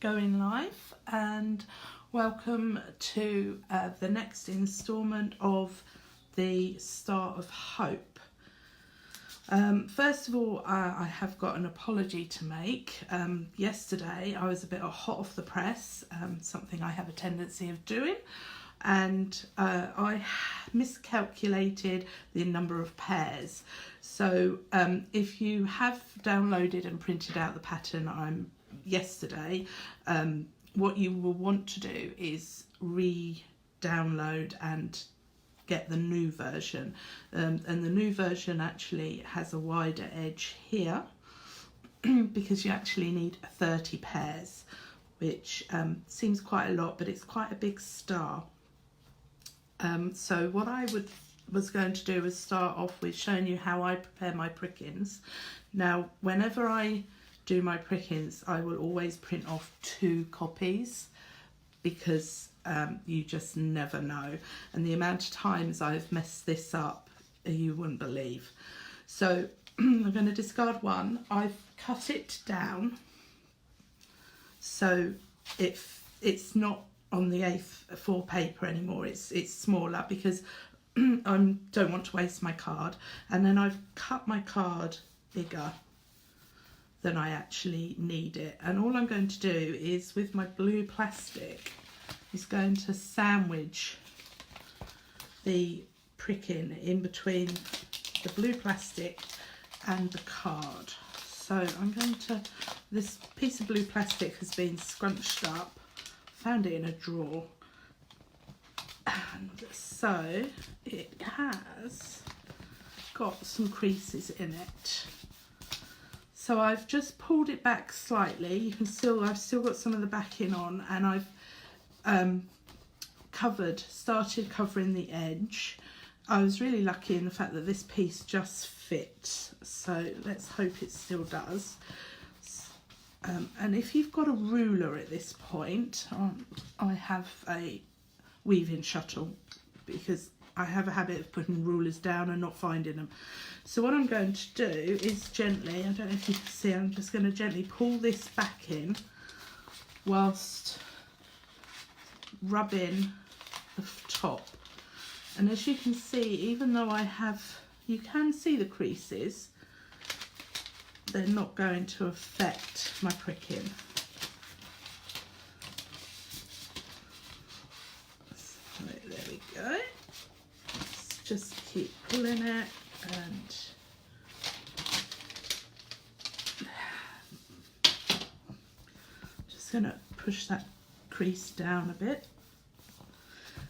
going live, and welcome to the next instalment of the Star of Hope. First of all, I have got an apology to make. Yesterday I was a bit hot off the press, something I have a tendency of doing, and I miscalculated the number of pairs. So if you have downloaded and printed out the pattern yesterday, what you will want to do is re-download and get the new version, and the new version actually has a wider edge here because you actually need 30 pairs, which seems quite a lot, but it's quite a big star. So what I was going to do was start off with showing you how I prepare my prickings. Now, whenever I do my prickings, I will always print off 2 copies because you just never know. And the amount of times I've messed this up, you wouldn't believe. So I'm going to discard one. I've cut it down so it's not on the A4 paper anymore. It's smaller because I don't want to waste my card. And then I've cut my card bigger than I actually need it. And all I'm going to do is, with my blue plastic, is going to sandwich the pricking in between the blue plastic and the card. So I'm going to, this piece of blue plastic has been scrunched up, found it in a drawer, and so it has got some creases in it. So I've just pulled it back slightly. You can I've still got some of the backing on, and I've started covering the edge. I was really lucky in the fact that this piece just fits, so let's hope it still does. And if you've got a ruler at this point, I have a weaving shuttle because I have a habit of putting rulers down and not finding them. So what I'm going to do is gently, I don't know if you can see, I'm just going to gently pull this back in whilst rubbing the top. And as you can see, even though you can see the creases, they're not going to affect my pricking. So there we go. Let's just keep pulling it, and just going to push that crease down a bit.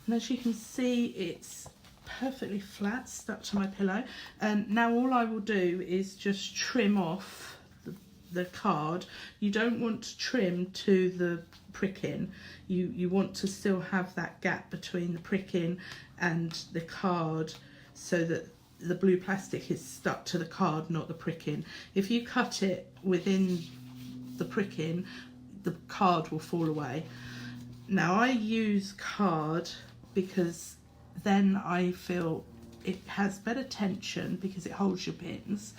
And as you can see, it's perfectly flat, stuck to my pillow. And now all I will do is just trim off the card. You don't want to trim to the pricking. You want to still have that gap between the pricking and the card so that the blue plastic is stuck to the card, not the pricking. If you cut it within the pricking, the card will fall away. Now I use card because then I feel it has better tension because it holds your pins,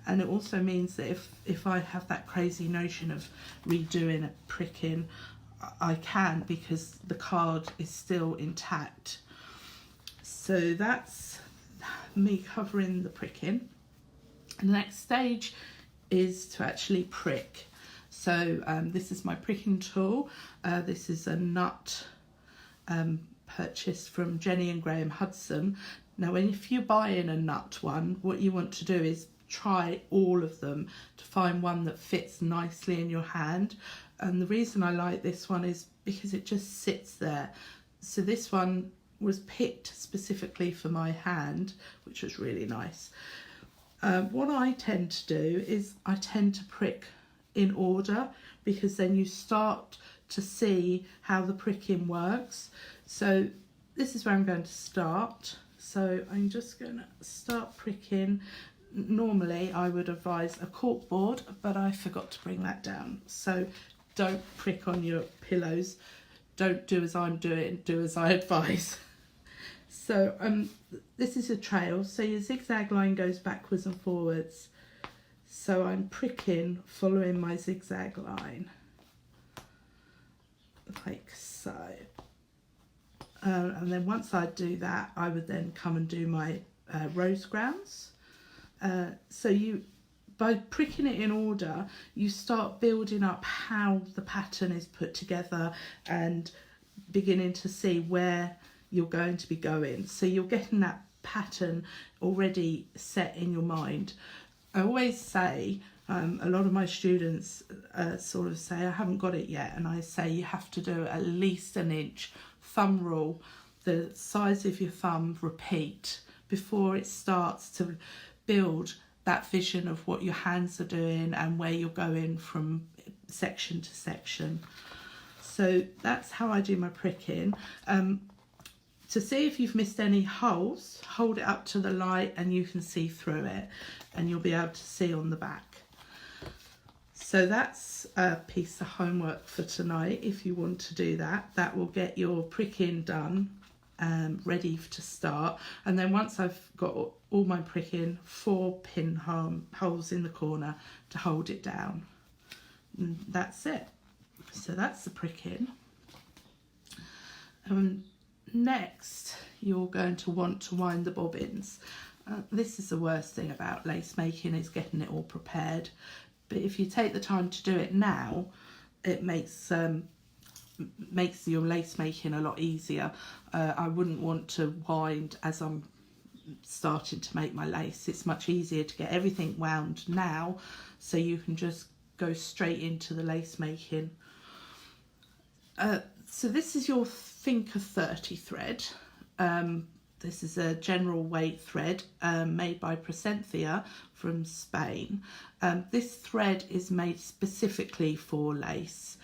and it also means that if I have that crazy notion of redoing a pricking, I can, because the card is still intact. So that's me covering the pricking. And the next stage is to actually prick. So this is my pricking tool. This is a nut purchased from Jenny and Graham Hudson. Now, if you're buying a nut one, what you want to do is try all of them to find one that fits nicely in your hand. And the reason I like this one is because it just sits there. So this one was picked specifically for my hand, which was really nice. What I tend to do is I tend to prick in order, because then you start to see how the pricking works. So this is where I'm going to start. So I'm just going to start pricking. Normally I would advise a cork board, but I forgot to bring that down. So don't prick on your pillows. Don't do as I'm doing, do as I advise. So this is a trail, so your zigzag line goes backwards and forwards. So I'm pricking following my zigzag line. like so. And then once I do that, I would then come and do my rose grounds. So by pricking it in order, you start building up how the pattern is put together and beginning to see where you're going to be going. So you're getting that pattern already set in your mind. I always say, a lot of my students sort of say, I haven't got it yet. And I say you have to do at least an inch, thumb rule, the size of your thumb, repeat, before it starts to build that vision of what your hands are doing and where you're going from section to section. So that's how I do my pricking. To see if you've missed any holes, hold it up to the light and you can see through it and you'll be able to see on the back. So that's a piece of homework for tonight. If you want to do that, that will get your pricking done, ready to start. And then once I've got all my pricking, 4 pin holes in the corner to hold it down. And that's it. So that's the pricking. Next, you're going to want to wind the bobbins. This is the worst thing about lace making, is getting it all prepared. But if you take the time to do it now, it makes your lace making a lot easier. I wouldn't want to wind as I'm starting to make my lace. It's much easier to get everything wound now, so you can just go straight into the lace making. So this is your Thinker 30 thread. This is a general weight thread made by Presentia from Spain. This thread is made specifically for lace.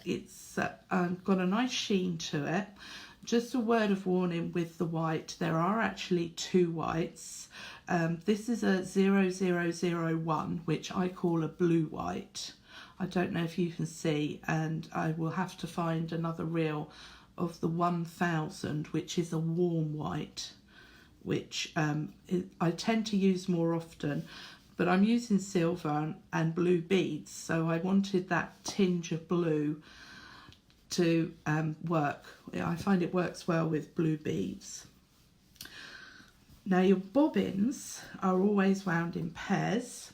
It's got a nice sheen to it. Just a word of warning with the white, there are actually 2 whites. This is a 0001, which I call a blue white. I don't know if you can see, and I will have to find another reel of the 1000, which is a warm white, which I tend to use more often, but I'm using silver and blue beads, so I wanted that tinge of blue to work. I find it works well with blue beads. Now your bobbins are always wound in pairs.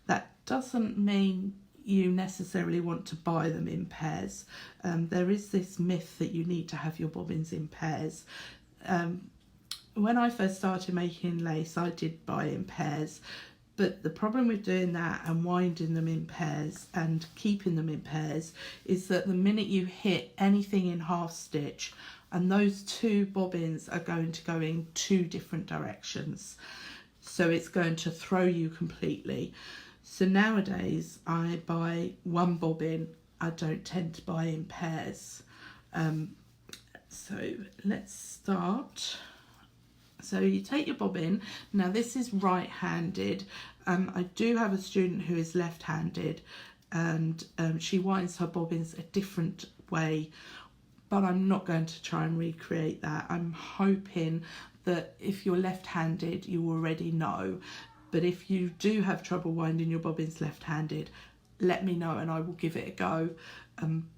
That doesn't mean you necessarily want to buy them in pairs. There is this myth that you need to have your bobbins in pairs. When I first started making lace, I did buy in pairs, but the problem with doing that and winding them in pairs and keeping them in pairs is that the minute you hit anything in half stitch, and those 2 bobbins are going to go in 2 different directions, so it's going to throw you completely. So nowadays I buy 1 bobbin. I don't tend to buy in pairs. So let's start. So you take your bobbin. Now this is right-handed. I do have a student who is left-handed, and she winds her bobbins a different way, but I'm not going to try and recreate that. I'm hoping that if you're left-handed, you already know. But if you do have trouble winding your bobbins left-handed, let me know and I will give it a go.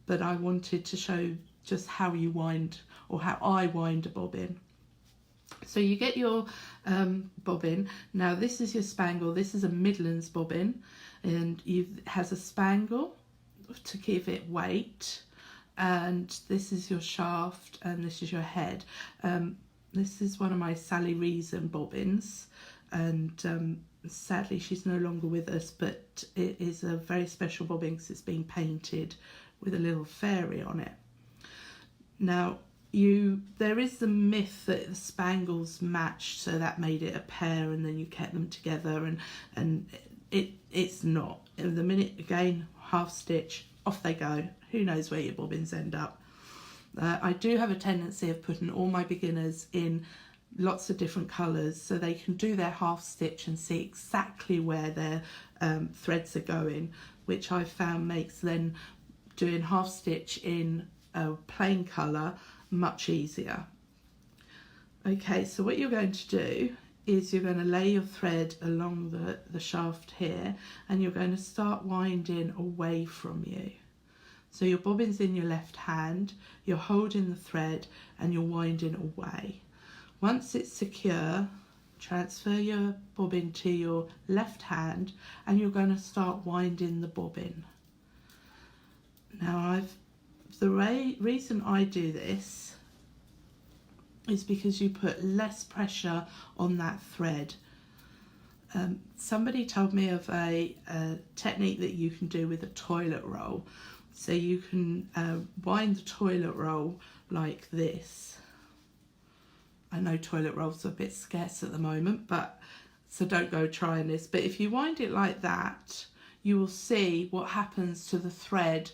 But I wanted to show just how you wind, or how I wind a bobbin. So you get your bobbin. Now this is your spangle. This is a Midlands bobbin, and it has a spangle to give it weight. And this is your shaft, and this is your head. This is one of my Sally Reason bobbins, and sadly she's no longer with us, but it is a very special bobbin because it's been painted with a little fairy on it. Now there is the myth that the spangles matched, so that made it a pair, and then you kept them together, and it's not. And the minute, again, half stitch, off they go. Who knows where your bobbins end up. I do have a tendency of putting all my beginners in lots of different colours so they can do their half stitch and see exactly where their threads are going, which I found makes then doing half stitch in a plain colour much easier. Okay, so what you're going to do is you're going to lay your thread along the shaft here, and you're going to start winding away from you. So your bobbin's in your left hand, you're holding the thread and you're winding away. Once it's secure, transfer your bobbin to your left hand and you're going to start winding the bobbin. Now the reason I do this is because you put less pressure on that thread. Somebody told me of a technique that you can do with a toilet roll. So you can wind the toilet roll like this. I know toilet rolls are a bit scarce at the moment, so don't go trying this. But if you wind it like that, you will see what happens to the thread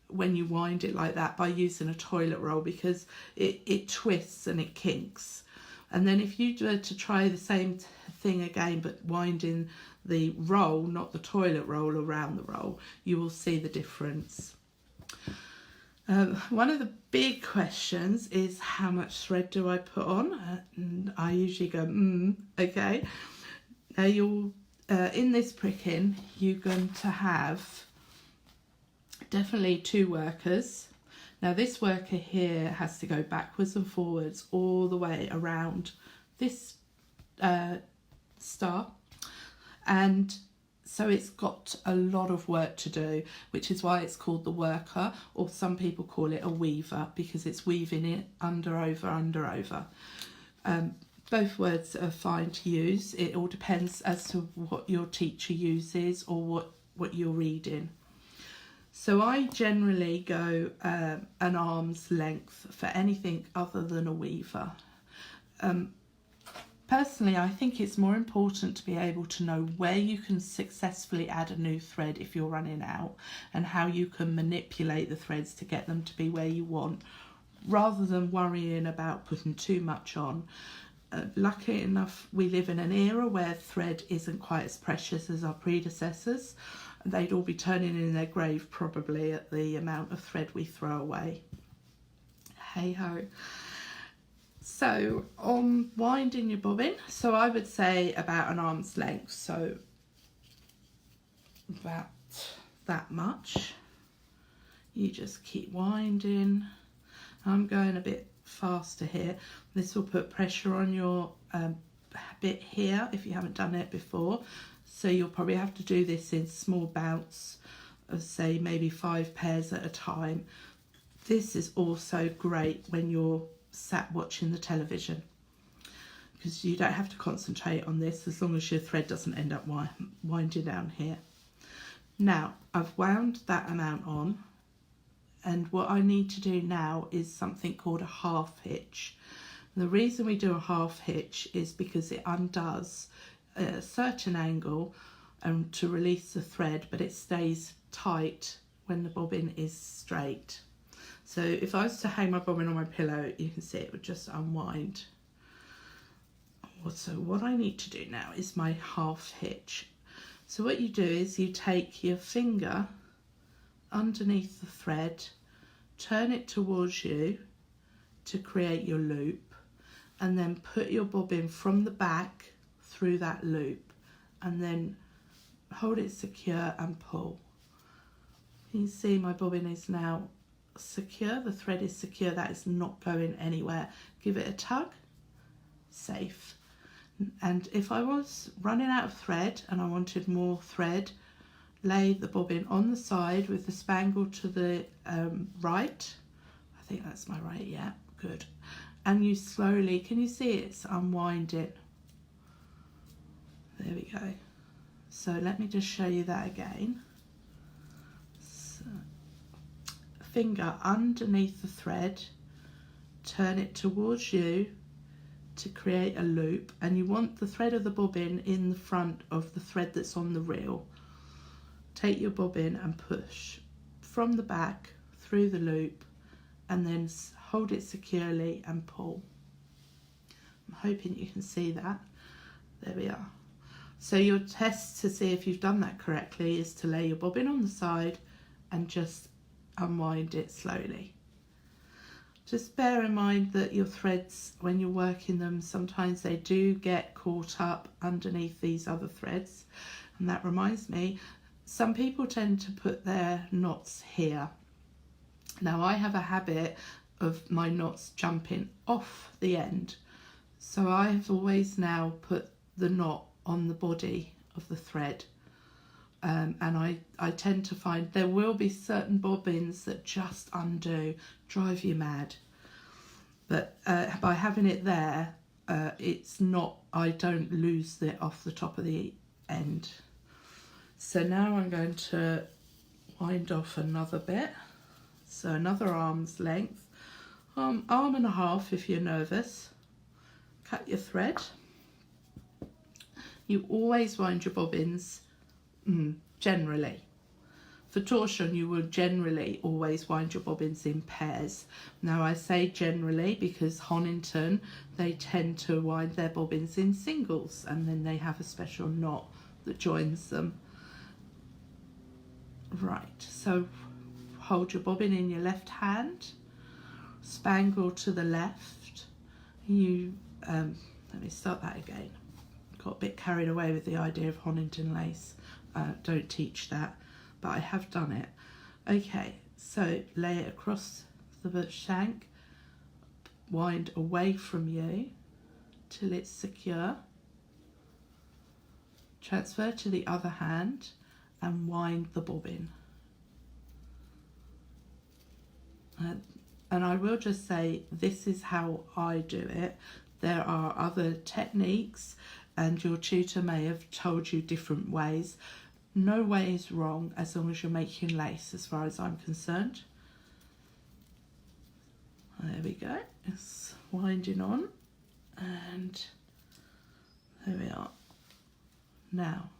when you wind it like that by using a toilet roll, because it twists and it kinks. And then if you were to try the same thing again but winding the roll, not the toilet roll, around the roll, you will see the difference. One of the big questions is how much thread do I put on? And I usually go, okay. Now you'll, in this pricking, you're going to have definitely 2 workers. Now this worker here has to go backwards and forwards all the way around this star, and so it's got a lot of work to do, which is why it's called the worker, or some people call it a weaver, because it's weaving it under, over, under, over. Both words are fine to use. It all depends as to what your teacher uses or what you're reading. So I generally go an arm's length for anything other than a weaver. Personally, I think it's more important to be able to know where you can successfully add a new thread if you're running out, and how you can manipulate the threads to get them to be where you want, rather than worrying about putting too much on. Lucky enough, we live in an era where thread isn't quite as precious as our predecessors. They'd all be turning in their grave probably at the amount of thread we throw away. Hey ho. So on winding your bobbin, so I would say about an arm's length, so about that much. You just keep winding. I'm going a bit faster here. This will put pressure on your bit here if you haven't done it before. So you'll probably have to do this in small bouts of, say, maybe 5 pairs at a time. This is also great when you're sat watching the television, because you don't have to concentrate on this as long as your thread doesn't end up winding down here. Now, I've wound that amount on, and what I need to do now is something called a half-hitch. The reason we do a half-hitch is because it undoes at a certain angle to release the thread, but it stays tight when the bobbin is straight. So if I was to hang my bobbin on my pillow, you can see it would just unwind. So what I need to do now is my half hitch. So what you do is you take your finger underneath the thread, turn it towards you to create your loop, and then put your bobbin from the back through that loop, and then hold it secure and pull. You can see my bobbin is now secure, the thread is secure, that is not going anywhere. Give it a tug, safe. And if I was running out of thread and I wanted more thread, lay the bobbin on the side with the spangle to the right. I think that's my right, yeah, good. And you slowly, can you see it's unwinding? There we go. So let me just show you that again. So, finger underneath the thread, turn it towards you to create a loop, and you want the thread of the bobbin in the front of the thread that's on the reel. Take your bobbin and push from the back through the loop, and then hold it securely and pull. I'm hoping you can see that. There we are. So your test to see if you've done that correctly is to lay your bobbin on the side and just unwind it slowly. Just bear in mind that your threads, when you're working them, sometimes they do get caught up underneath these other threads. And that reminds me, some people tend to put their knots here. Now I have a habit of my knots jumping off the end, so I've always now put the knot on the body of the thread, and I tend to find there will be certain bobbins that just undo, drive you mad, but by having it there, it's not, I don't lose it off the top of the end. So now I'm going to wind off another bit, so another arm's length, arm and a half if you're nervous. Cut your thread. You always wind your bobbins, generally. For torsion, you will generally always wind your bobbins in pairs. Now I say generally because Honington, they tend to wind their bobbins in singles, and then they have a special knot that joins them. Right, so hold your bobbin in your left hand, spangle to the left. You let me start that again. Got a bit carried away with the idea of Honington lace. Don't teach that, but I have done it. Okay, so lay it across the shank, wind away from you till it's secure. Transfer to the other hand and wind the bobbin. And I will just say, this is how I do it. There are other techniques, and your tutor may have told you different ways. No way is wrong as long as you're making lace, as far as I'm concerned. There we go. It's winding on, and there we are. Now,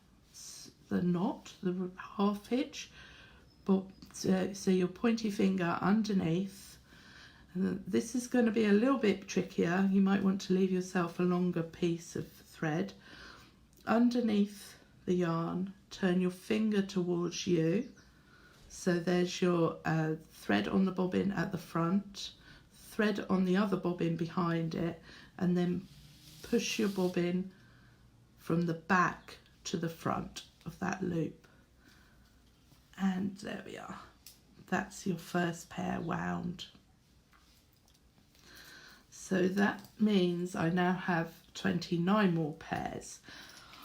the knot, the half hitch, but so your pointy finger underneath. And this is going to be a little bit trickier. You might want to leave yourself a longer piece of thread. Underneath the yarn, turn your finger towards you. So there's your thread on the bobbin at the front, thread on the other bobbin behind it, and then push your bobbin from the back to the front of that loop. And there we are. That's your first pair wound. So that means I now have 29 more pairs.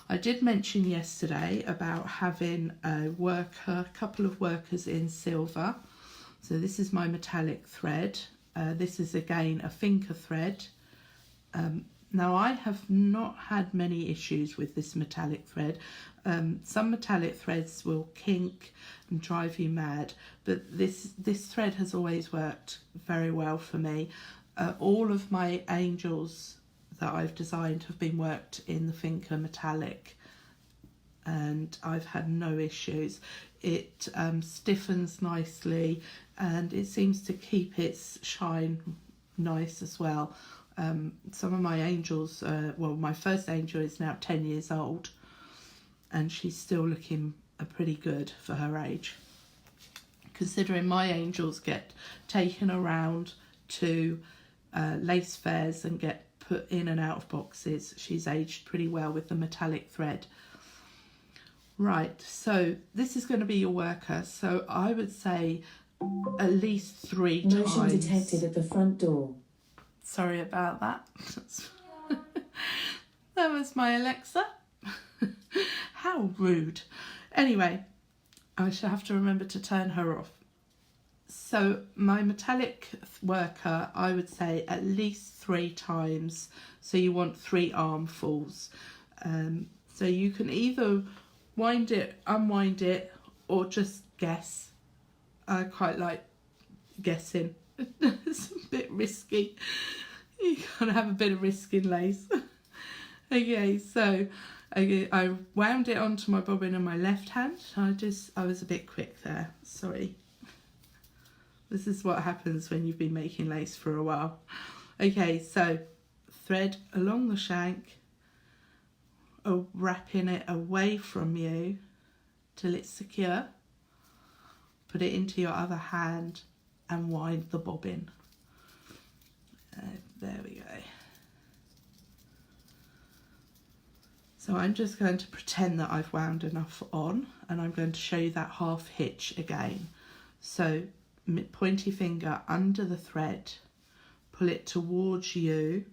I did mention yesterday about having a couple of workers in silver. So this is my metallic thread. This is again a finger thread. Now I have not had many issues with this metallic thread. Some metallic threads will kink and drive you mad, but this thread has always worked very well for me. All of my angels that I've designed have been worked in the Finca metallic, and I've had no issues. It stiffens nicely, and it seems to keep its shine nice as well. Some of my angels, well, my first angel is now 10 years old, and she's still looking pretty good for her age. Considering my angels get taken around to lace fairs and get put in and out of boxes, she's aged pretty well with the metallic thread. Right, so this is going to be your worker, so I would say at least 3 times. Motion detected at the front door. Sorry about that. That was my Alexa. How rude. Anyway, I shall have to remember to turn her off. So my metallic worker, I would say at least 3 times. So you want 3 armfuls. So you can either wind it, unwind it, or just guess. I quite like guessing. It's a bit risky. You gotta have a bit of risk in lace. Okay, so I wound it onto my bobbin on my left hand. I was a bit quick there, sorry. This is what happens when you've been making lace for a while. Okay, so thread along the shank, wrapping it away from you till it's secure. Put it into your other hand and wind the bobbin. There we go. So I'm just going to pretend that I've wound enough on, and I'm going to show you that half hitch again. So pointy finger under the thread, pull it towards you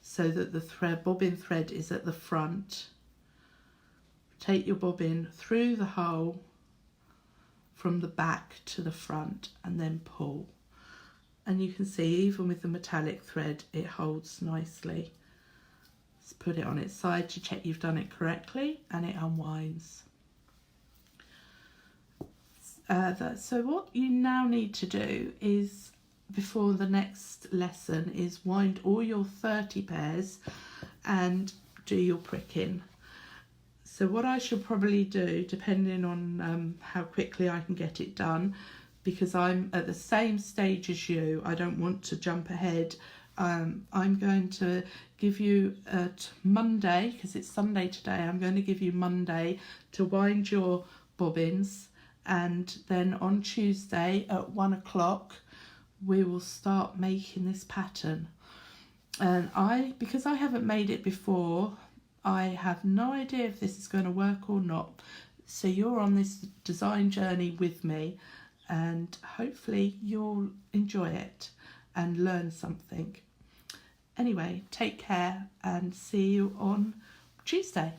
so that the bobbin thread is at the front. Take your bobbin through the hole from the back to the front and then pull. And you can see even with the metallic thread it holds nicely. Let's put it on its side to check you've done it correctly, and it unwinds. So what you now need to do is, before the next lesson, is wind all your 30 pairs and do your pricking. So what I should probably do, depending on how quickly I can get it done, because I'm at the same stage as you, I don't want to jump ahead. I'm going to give you Monday, because it's Sunday today, I'm going to give you Monday to wind your bobbins, and then on Tuesday at 1 o'clock we will start making this pattern. And because I haven't made it before, I have no idea if this is going to work or not. So you're on this design journey with me, and hopefully you'll enjoy it and learn something. Anyway, take care and see you on Tuesday.